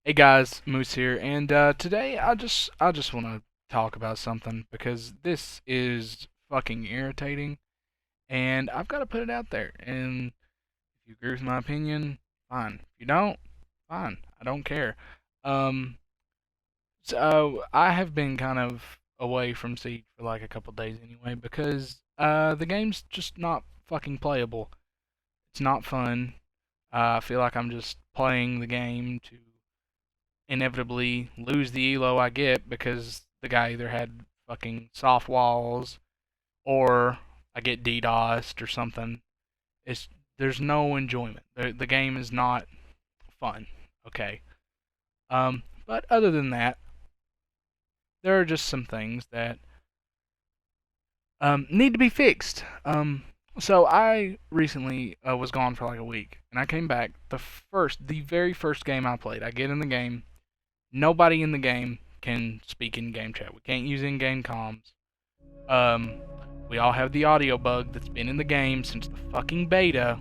Hey guys, Moose here, and today I just want to talk about something because this is fucking irritating, and I've got to put it out there. And if you agree with my opinion, fine. If you don't, fine. I don't care. Um, so I have been kind of away from Siege for like a couple days anyway because the game's just not fucking playable. It's not fun. I feel like I'm just playing the game to inevitably lose the elo I get because the guy either had fucking soft walls or I get DDoSed or something. It's there's no enjoyment. The game is not fun. Okay. But other than that, there are just some things that need to be fixed. So I recently was gone for like a week, and I came back. The very first game I played, I get in the game. Nobody in the game can speak in game chat. We can't use in-game comms. Um, we all have the audio bug that's been in the game since the fucking beta.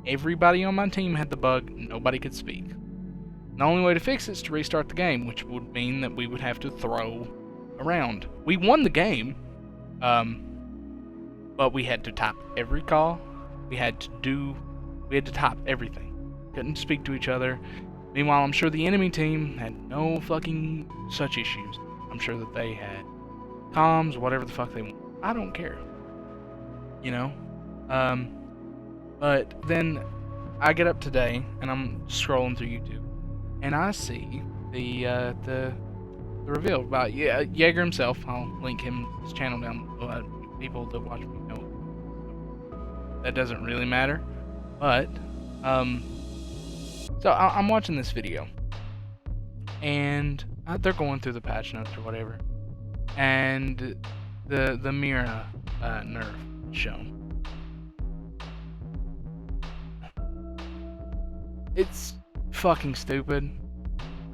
Everybody on my team had the bug. Nobody could speak. The only way to fix it is to restart the game, which would mean that we would have to throw around. We won the game, but we had to type every call. We had to type everything. Couldn't speak to each other. Meanwhile, I'm sure the enemy team had no fucking such issues. I'm sure that they had comms, whatever the fuck they want. I don't care. You know? Um, but then I get up today and I'm scrolling through YouTube and I see the reveal about Jaeger himself. I'll link his channel down below. People that watch me know that doesn't really matter. But so I'm watching this video, and they're going through the patch notes or whatever, and the Mira nerf shown. It's fucking stupid.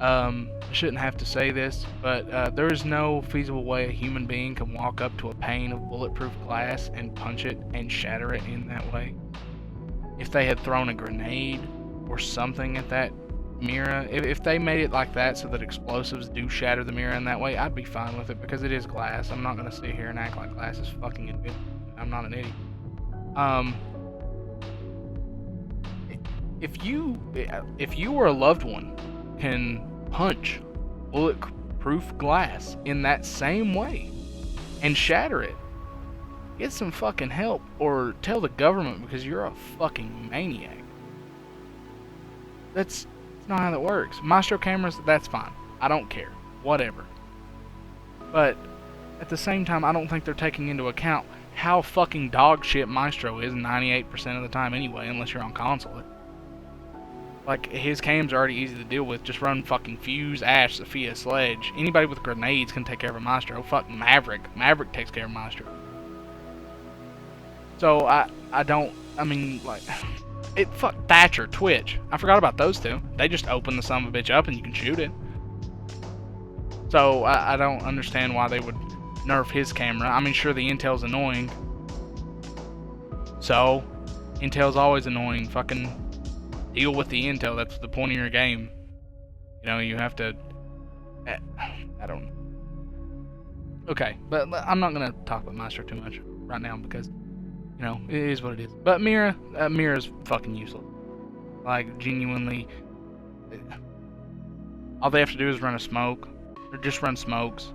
I shouldn't have to say this, but there is no feasible way a human being can walk up to a pane of bulletproof glass and punch it and shatter it in that way. If they had thrown a grenade or something at that Mira, if they made it like that so that explosives do shatter the Mira in that way, I'd be fine with it because it is glass. I'm not gonna sit here and act like glass is fucking invincible. I'm not an idiot. Um, if you or a loved one can punch bulletproof glass in that same way and shatter it, get some fucking help or tell the government because you're a fucking maniac. That's not how that works. Maestro cameras, that's fine. I don't care. Whatever. But at the same time, I don't think they're taking into account how fucking dog shit Maestro is 98% of the time anyway, unless you're on console. Like, his cams are already easy to deal with. Just run fucking Fuse, Ash, Sophia, Sledge. Anybody with grenades can take care of a Maestro. Fuck Maverick. Maverick takes care of Maestro. So, I mean, like, fuck Thatcher, Twitch. I forgot about those two. They just open the son of a bitch up and you can shoot it. So, I don't understand why they would nerf his camera. I mean, sure, the intel's annoying. So, intel's always annoying. Fucking deal with the intel. That's the point of your game. You know, you have to... I don't know. Okay, but I'm not going to talk about Maestro too much right now because, you know, it is what it is. But Mira's fucking useless. Like, genuinely, all they have to do is run a smoke, or just run smokes,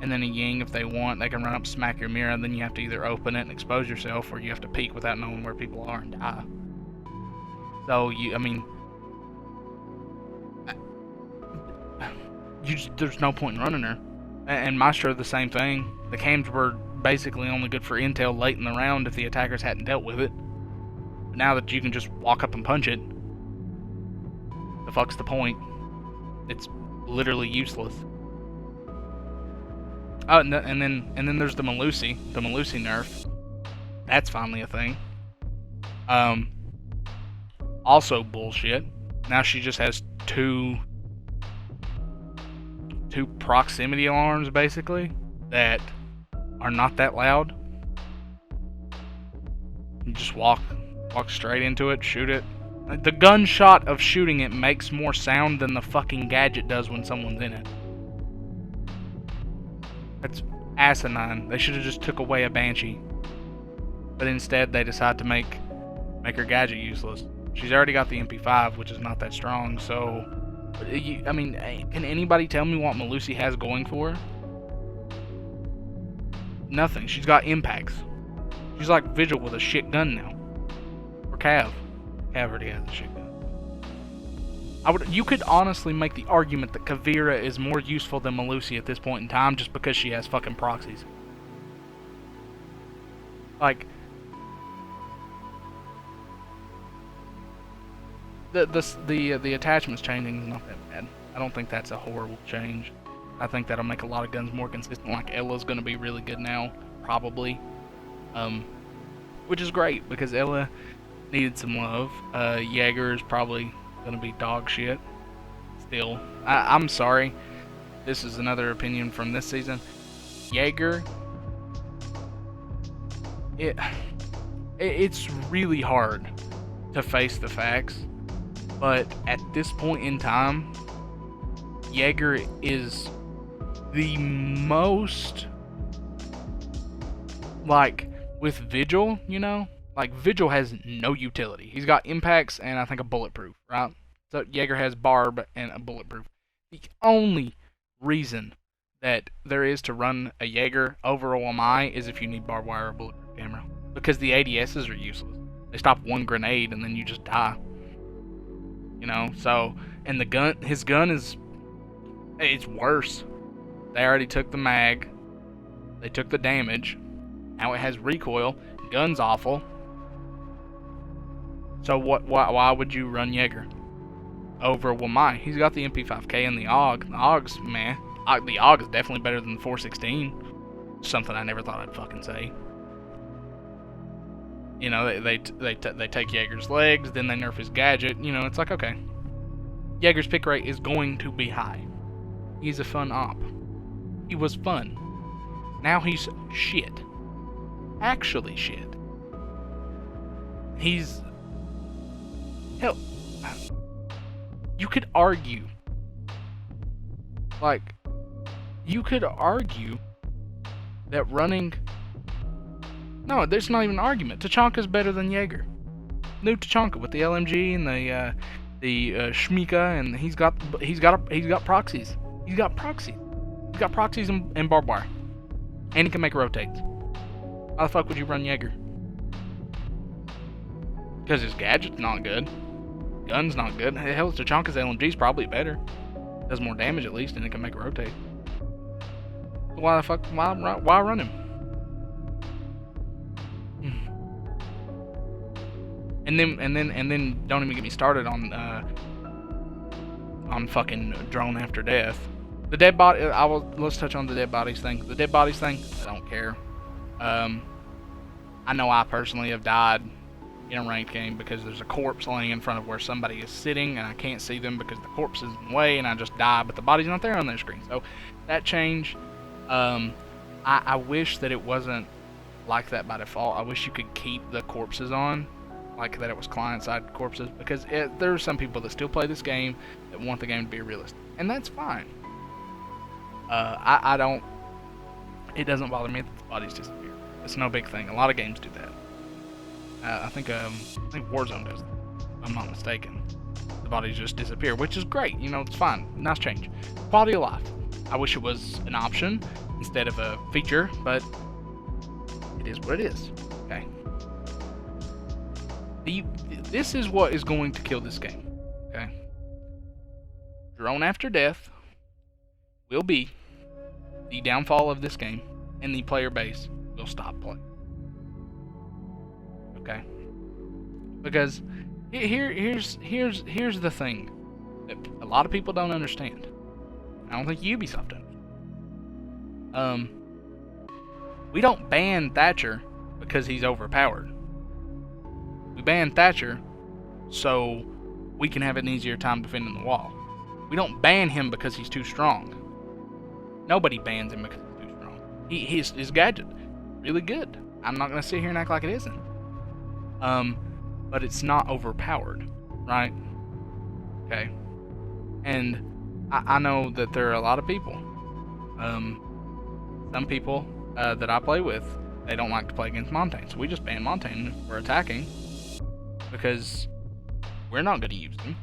and then a Ying if they want. They can run up, smack your Mira, and then you have to either open it and expose yourself, or you have to peek without knowing where people are and die. So, I mean, there's no point in running her. And Maestro, the same thing. The cams were basically only good for intel late in the round if the attackers hadn't dealt with it. But now that you can just walk up and punch it, the fuck's the point? It's literally useless. Oh, and then there's the Melusi nerf. That's finally a thing. Also bullshit. Now she just has two proximity alarms basically that are not that loud. You just walk straight into it, shoot it, Like, the gunshot of shooting it makes more sound than the fucking gadget does when someone's in it. That's asinine. They should have just took away a Banshee. But instead they decide to make her gadget useless. She's already got the MP5, which is not that strong, so... I mean, can anybody tell me what Melusi has going for her? Nothing. She's got impacts. She's like Vigil with a shit gun now. Or Cav. Cav already has a shit gun. You could honestly make the argument that Kavira is more useful than Melusi at this point in time just because she has fucking proxies. Like... The attachments changing is not that bad. I don't think that's a horrible change. I think that'll make a lot of guns more consistent. Like Ella's gonna be really good now, probably. Which is great because Ella needed some love. Jaeger is probably gonna be dog shit. Still, I'm sorry. This is another opinion from this season. Jaeger, it's really hard to face the facts. But at this point in time, Jaeger is the most, like, with Vigil, you know? Like, Vigil has no utility. He's got impacts and I think a bulletproof, right? So Jaeger has barb and a bulletproof. The only reason that there is to run a Jaeger over a Wamai is if you need barbed wire or bulletproof camera. Because the ADSs are useless. They stop one grenade and then you just die. You know, so, and the gun, his gun is, it's worse. They already took the mag, they took the damage, now it has recoil, gun's awful. So why would you run Jaeger over Wamai? He's got the MP5K and the AUG. The AUG's, man, the AUG is definitely better than the 416. Something I never thought I'd fucking say. You know, they take Jaeger's legs, then they nerf his gadget. You know, it's like, okay. Jaeger's pick rate is going to be high. He's a fun op. He was fun. Now he's shit. Actually shit. He's... Hell, you could argue. Like, you could argue that running... No, there's not even an argument. Tachanka's better than Jaeger. New Tachanka with the LMG and the Shmika, and he's got proxies. He's got proxies. He's got proxies and barbed wire, and he can make rotates. How the fuck would you run Jaeger? Because his gadget's not good. Gun's not good. Hell, Tachanka's LMG's probably better. Does more damage at least, and it can make a rotate. Why the fuck? Why run him? And then don't even get me started on fucking drone after death. The dead body. Let's touch on the dead bodies thing. The dead bodies thing. I don't care. I know I personally have died in a ranked game because there's a corpse laying in front of where somebody is sitting and I can't see them because the corpse is in the way and I just die, but the body's not there on their screen. So that change. I wish that it wasn't like that by default. I wish you could keep the corpses on. Like that it was client-side corpses, because there are some people that still play this game that want the game to be realistic, and that's fine. I don't. It doesn't bother me that the bodies disappear. It's no big thing. A lot of games do that. I think Warzone does that, if I'm not mistaken. The bodies just disappear, which is great. You know, it's fine. Nice change. Quality of life. I wish it was an option instead of a feature, but it is what it is. Okay. This is what is going to kill this game, okay? Drone after death will be the downfall of this game, and the player base will stop playing. Okay? Because here's the thing that a lot of people don't understand. I don't think Ubisoft does. We don't ban Thatcher because he's overpowered. We ban Thatcher so we can have an easier time defending the wall. We don't ban him because he's too strong. Nobody bans him because he's too strong. His gadget, really good. I'm not going to sit here and act like it isn't. But it's not overpowered, right? Okay. And I know that there are a lot of people. Some people that I play with, they don't like to play against Montane. So we just ban Montane if we're attacking because we're not going to use him.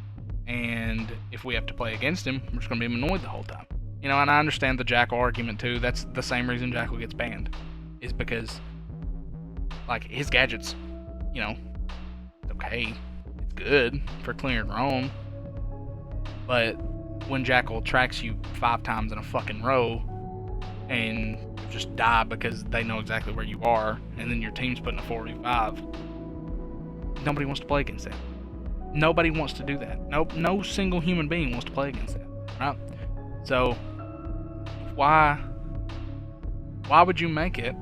And if we have to play against him, we're just going to be annoyed the whole time. You know, and I understand the Jackal argument too. That's the same reason Jackal gets banned. Is because, like, his gadgets, you know, it's okay. It's good for clearing drone. But when Jackal tracks you 5 times in a fucking row and just die because they know exactly where you are, and then your team's putting a 45, nobody wants to play against that. Nobody wants to do that. No single human being wants to play against that, right? So why would you make it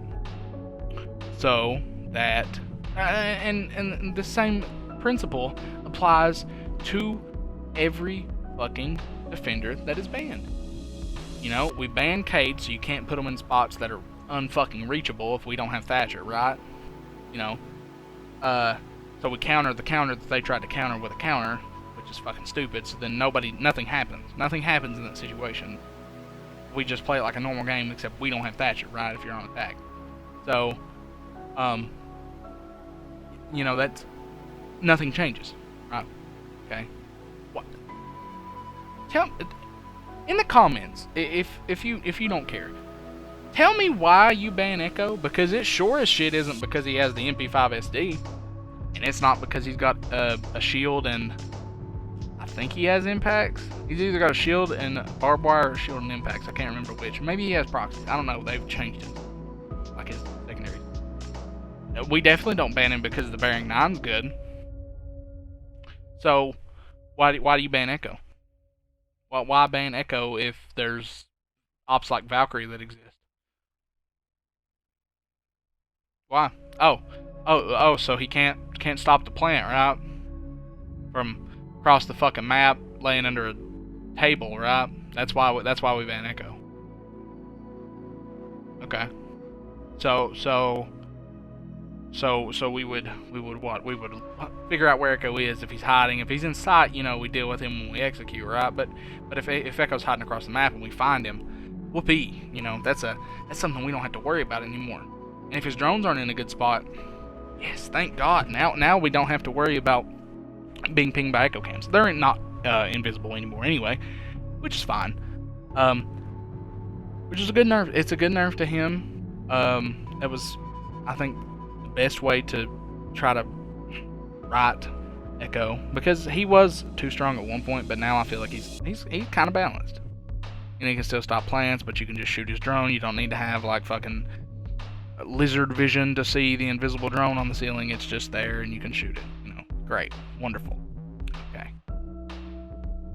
so that and the same principle applies to every fucking defender that is banned. You know, we ban Cade so you can't put them in spots that are unfucking reachable if we don't have Thatcher, right? You know, so we counter the counter that they tried to counter with a counter, which is fucking stupid. So then nothing happens. Nothing happens in that situation. We just play it like a normal game, except we don't have Thatcher, right? If you're on attack. So, you know, that's nothing changes, right? Okay. What? Tell in the comments if you don't care. Tell me why you ban Echo, because it sure as shit isn't because he has the MP5 SD, and it's not because he's got a shield and I think he has impacts. He's either got a shield and barbed wire or shield and impacts. I can't remember which. Maybe he has proxy. I don't know. They've changed it, like his secondary. We definitely don't ban him because the bearing 9's good. So why do you ban Echo? Why ban Echo if there's ops like Valkyrie that exist? Why? Oh, so he can't stop the plant, right? From across the fucking map, laying under a table, right? That's why we ban Echo. Okay. So we would what? We would figure out where Echo is. If he's hiding, if he's in sight, you know, we deal with him when we execute, right? But if Echo's hiding across the map and we find him, whoopee, you know, that's something we don't have to worry about anymore. And if his drones aren't in a good spot, yes, thank God. Now we don't have to worry about being pinged by echo cams. They're not invisible anymore anyway, which is fine. Which is a good nerf. It's a good nerf to him. That was, I think, the best way to try to right Echo, because he was too strong at one point, but now I feel like he's kind of balanced. And he can still stop plants, but you can just shoot his drone. You don't need to have like fucking lizard vision to see the invisible drone on the ceiling. It's just there and you can shoot it. You know, great, wonderful. Okay.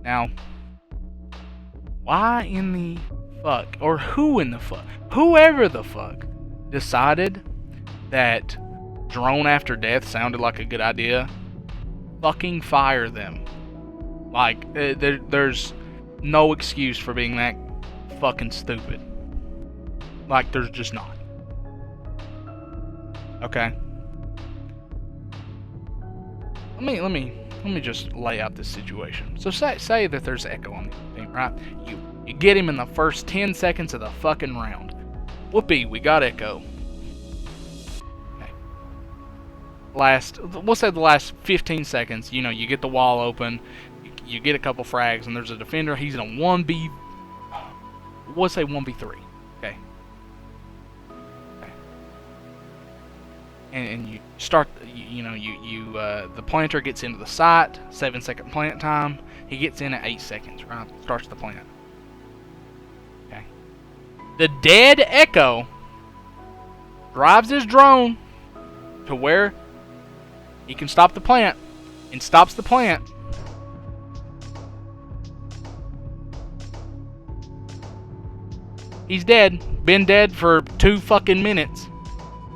Now, why in the fuck, or who in the fuck, whoever the fuck decided that drone after death sounded like a good idea, fucking fire them. Like, there's no excuse for being that fucking stupid. Like, there's just not. Okay. Let me just lay out this situation. So say that there's Echo on the team, right? You get him in the first 10 seconds of the fucking round. Whoopee, we got Echo. Okay. We'll say the last 15 seconds, you know, you get the wall open, you get a couple frags, and there's a defender. He's in a 1v, we'll say 1v3. Okay. And you start, the planter gets into the site, 7-second plant time. He gets in at 8 seconds, right? Starts the plant. Okay. The dead Echo drives his drone to where he can stop the plant, and stops the plant. He's dead. Been dead for 2 fucking minutes.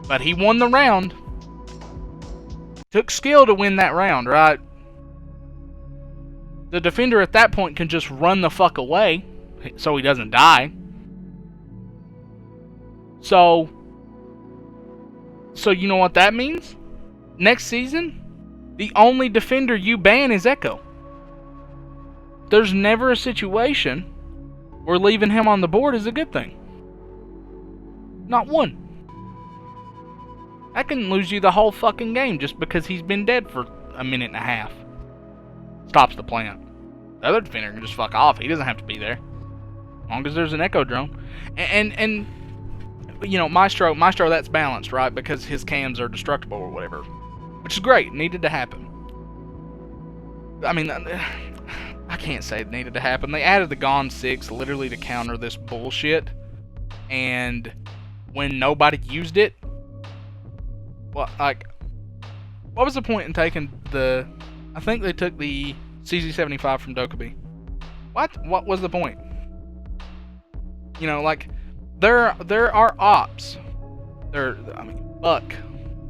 But he won the round. Took skill to win that round, right? The defender at that point can just run the fuck away so he doesn't die. So you know what that means? Next season, The only defender you ban is Echo. There's never a situation where leaving him on the board is a good thing. Not one. I can lose you the whole fucking game just because he's been dead for a minute and a half. Stops the plant. The other defender can just fuck off. He doesn't have to be there. As long as there's an Echo drone. And you know, Maestro, that's balanced, right? Because his cams are destructible or whatever. Which is great. Needed to happen. I mean, I can't say it needed to happen. They added the Gone 6 literally to counter this bullshit. And when nobody used it, well, like, what was the point in taking the... I think they took the CZ75 from Dokkaebi. What was the point? You know, like, there are ops. I mean, Buck,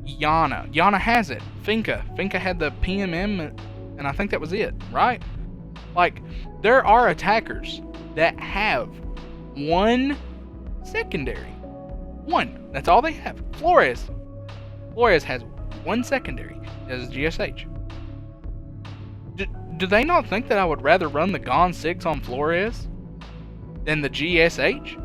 Yana has it. Finka had the PMM, and I think that was it, right? Like, there are attackers that have one secondary. One. That's all they have. Flores has one secondary as GSH. Do they not think that I would rather run the Gone 6 on Flores than the GSH?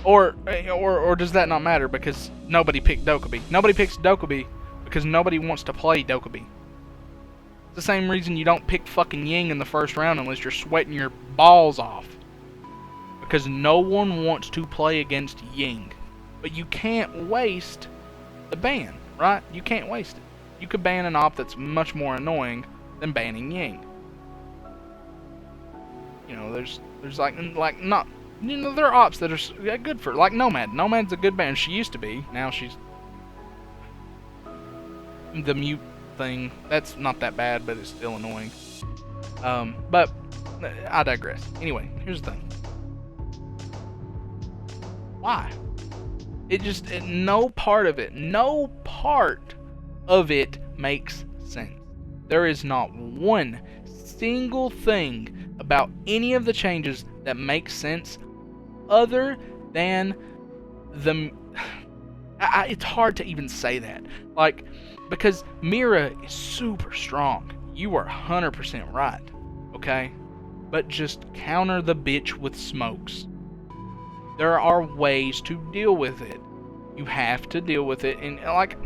Or does that not matter because nobody picked Dokkaebi? Nobody picks Dokkaebi because nobody wants to play Dokkaebi. It's the same reason you don't pick fucking Ying in the first round unless you're sweating your balls off. Because no one wants to play against Ying. But you can't waste the ban, right? You can't waste it. You could ban an op that's much more annoying than banning Ying. You know, there's like not, you know, there are ops that are good for, like Nomad. Nomad's a good ban. She used to be. Now she's the mute thing. That's not that bad, but it's still annoying. But I digress. Anyway, here's the thing. Why? No part of it makes sense. There is not one single thing about any of the changes that makes sense other than the... it's hard to even say that. Like, because Mira is super strong. You are 100% right. Okay? But just counter the bitch with smokes. There are ways to deal with it. You have to deal with it. And, like...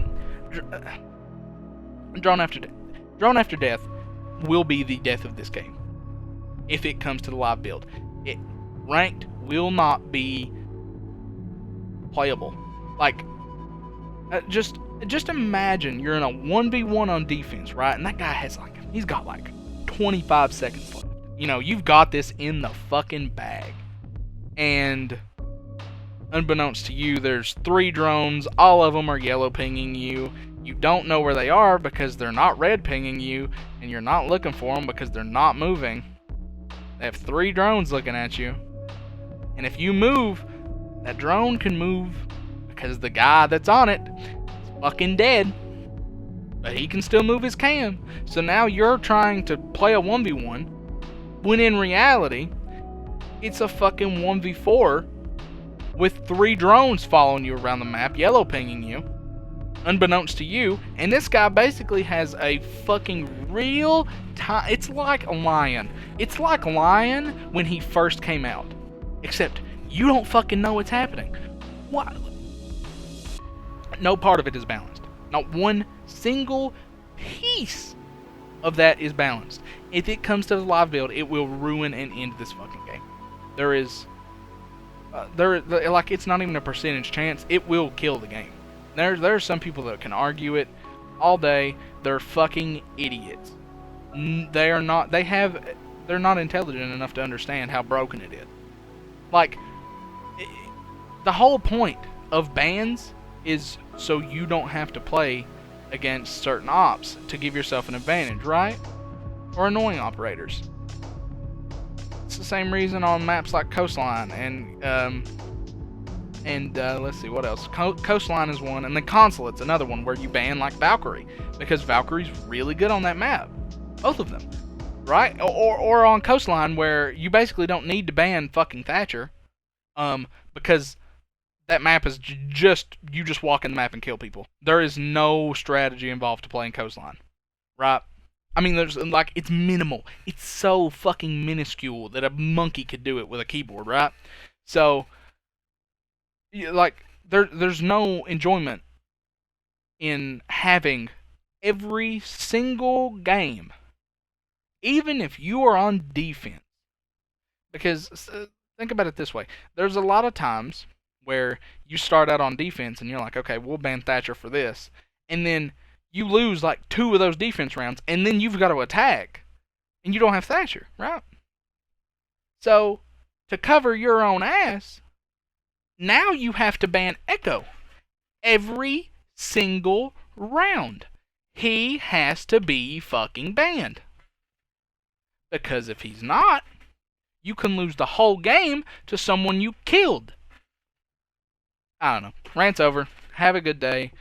Drone After Death will be the death of this game. If it comes to the live build. Ranked will not be playable. Like, just imagine you're in a 1v1 on defense, right? And that guy has he's got 25 seconds left. You know, you've got this in the fucking bag. And unbeknownst to you, there's 3 drones. All of them are yellow pinging you. You don't know where they are because they're not red pinging you. And you're not looking for them because they're not moving. They have 3 drones looking at you. And if you move, that drone can move because the guy that's on it is fucking dead. But he can still move his cam. So now you're trying to play a 1v1 when in reality, it's a fucking 1v4 with 3 drones following you around the map, yellow pinging you, unbeknownst to you, and this guy basically has a fucking real time. It's like Lion. It's like Lion when he first came out. Except you don't fucking know what's happening. What? No part of it is balanced. Not one single piece of that is balanced. If it comes to the live build, it will ruin and end this fucking game. There is... it's not even a percentage chance. It will kill the game. There are some people that can argue it all day. They're fucking idiots. They're not intelligent enough to understand how broken it is. Like, the whole point of bans is so you don't have to play against certain ops to give yourself an advantage, right? Or annoying operators. It's the same reason on maps like Coastline and let's see what else. Coastline is one, and then Consulate's another one where you ban like Valkyrie because Valkyrie's really good on that map. Both of them, right? Or on Coastline where you basically don't need to ban fucking Thatcher, because that map is just you just walk in the map and kill people. There is no strategy involved to playing Coastline, right? I mean, there's like it's minimal. It's so fucking minuscule that a monkey could do it with a keyboard, right? So, like, there's no enjoyment in having every single game, even if you are on defense. Because think about it this way: there's a lot of times where you start out on defense and you're like, okay, we'll ban Thatcher for this, and then you lose like 2 of those defense rounds, and then you've got to attack, and you don't have Thatcher, right? So to cover your own ass, now you have to ban Echo every single round. He has to be fucking banned. Because if he's not, you can lose the whole game to someone you killed. I don't know. Rant's over. Have a good day.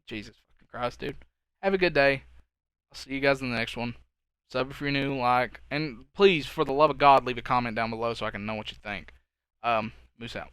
Jesus fucking Christ, dude. Have a good day. I'll see you guys in the next one. Sub if you're new, like, and please, for the love of God, leave a comment down below so I can know what you think. Moose out.